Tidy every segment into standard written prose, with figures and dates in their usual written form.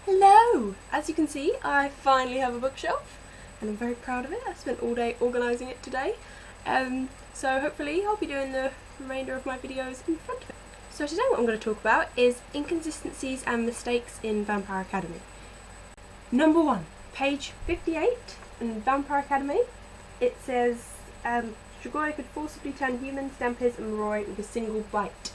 Hello! As you can see, I finally have a bookshelf and I'm very proud of it. I spent all day organising it today. So hopefully I'll be doing the remainder of my videos in front of it. So today what I'm going to talk about is inconsistencies and mistakes in Vampire Academy. Number 1, page 58 in Vampire Academy. It says, Strigoi could forcibly turn humans, Dampers and Roy with a single bite.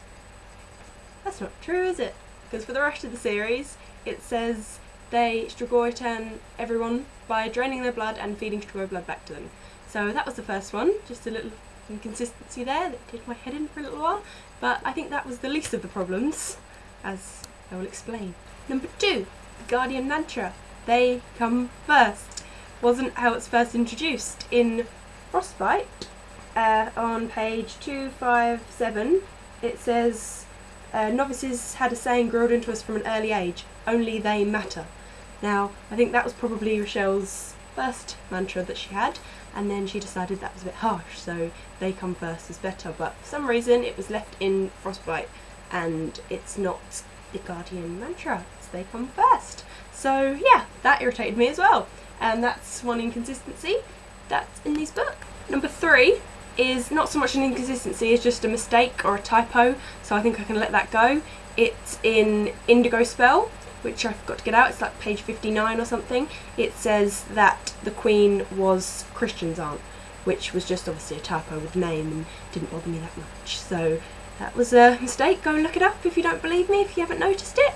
That's not true, is it? Because for the rest of the series, it says Strigoi turn everyone by draining their blood and feeding Strigoi blood back to them. So that was the first one, just a little inconsistency there that did my head in for a little while, but I think that was the least of the problems, as I will explain. Number 2, the Guardian Mantra. They come first. Wasn't how it's first introduced. In Frostbite, on page 257, it says, novices had a saying grilled into us from an early age, only they matter. Now, I think that was probably Rochelle's first mantra that she had, and then she decided that was a bit harsh, so they come first is better, but for some reason it was left in Frostbite, and it's not the Guardian Mantra, it's they come first. So yeah, that irritated me as well, and that's one inconsistency that's in this book. Number 3 is not so much an inconsistency, it's just a mistake or a typo, so I think I can let that go. It's in Indigo Spell, which I forgot to get out, it's like page 59 or something. It says that the Queen was Christian's aunt, which was just obviously a typo with the name and didn't bother me that much. So that was a mistake, go and look it up if you don't believe me, if you haven't noticed it.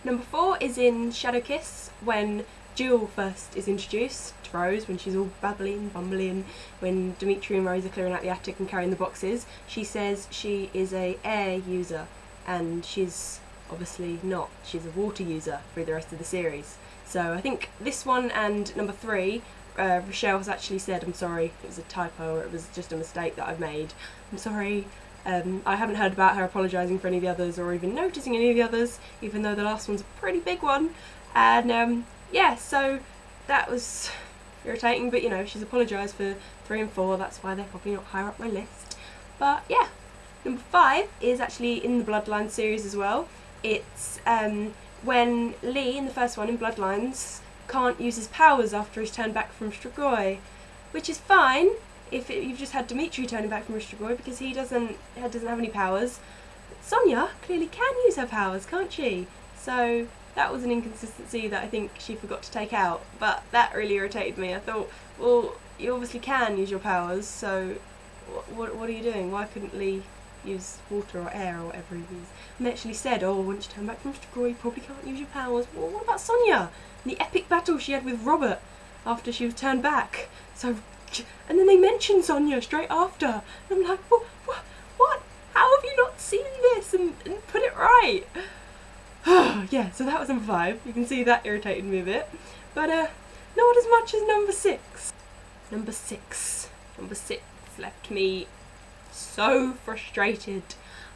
Number 4 is in Shadow Kiss, when Jewel first is introduced to Rose, when she's all babbly and bumbly, and when Dimitri and Rose are clearing out the attic and carrying the boxes. She says she is a air user, and she's obviously not. She's a water user through the rest of the series. So I think this one and number 3, Rochelle has actually said, I'm sorry, it was a typo, or it was just a mistake that I've made. I'm sorry. I haven't heard about her apologising for any of the others or even noticing any of the others, even though the last one's a pretty big one. And yeah, so that was irritating, but you know, she's apologised for 3 and 4, that's why they're probably not higher up my list. But yeah, number 5 is actually in the Bloodlines series as well. It's when Lee, in the first one, in Bloodlines, can't use his powers after he's turned back from Strigoi, which is fine if you've just had Dimitri turning back from Strigoi, because he doesn't have any powers. But Sonia clearly can use her powers, can't she? So that was an inconsistency that I think she forgot to take out, but that really irritated me. I thought, well, you obviously can use your powers, so what are you doing? Why couldn't Lee use water or air or whatever he used? And they actually said, oh, once you turn back from Strigoi, you probably can't use your powers. Well, what about Sonia? And the epic battle she had with Robert after she was turned back. So, and then they mentioned Sonia straight after. And I'm like, what? How have you not seen this and put it right? Yeah, so that was number 5. You can see that irritated me a bit. But not as much as number 6. Number 6 left me so frustrated.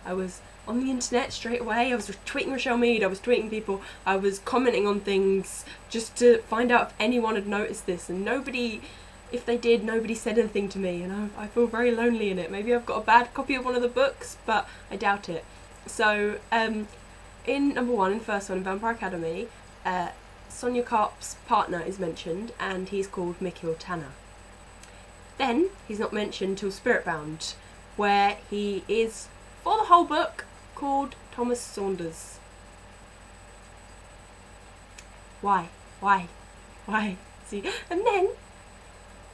I was on the internet straight away, I was tweeting Rochelle Mead, I was tweeting people, I was commenting on things just to find out if anyone had noticed this, and nobody, if they did, nobody said anything to me, and I feel very lonely in it. Maybe I've got a bad copy of one of the books, but I doubt it. So in number 1, in the first one, in Vampire Academy, Sonia Karp's partner is mentioned, and he's called Mikhail Tanner. Then he's not mentioned till Spiritbound, where he is, for the whole book, called Thomas Saunders. Why? See, and then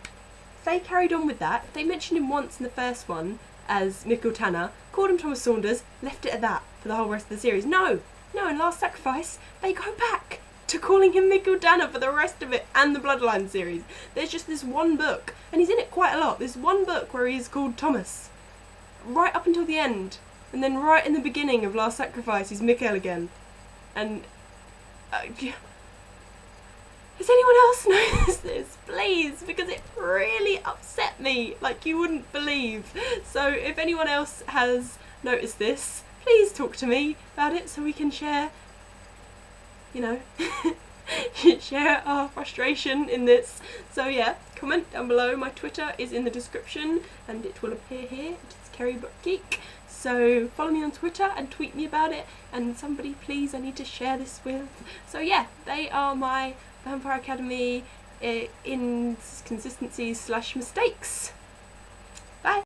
if they carried on with that, if they mentioned him once in the first one as Mikhail Tanner, called him Thomas Saunders, left it at that for the whole rest of the series. No, in Last Sacrifice, they go back to calling him Mikhail Tanner for the rest of it, and the Bloodline series. There's just this one book, and he's in it quite a lot, this one book where he's called Thomas, right up until the end, and then right in the beginning of Last Sacrifice he's Mikhail again. And does anyone else notice this, please? Because it really upset me like you wouldn't believe. So if anyone else has noticed this, please talk to me about it so we can share, you know, share our frustration in this. So yeah, comment down below. My Twitter is in the description and it will appear here. It's Kerry Book Geek. So follow me on Twitter and tweet me about it, and somebody please, I need to share this with. So yeah, they are my Vampire Academy inconsistencies / mistakes.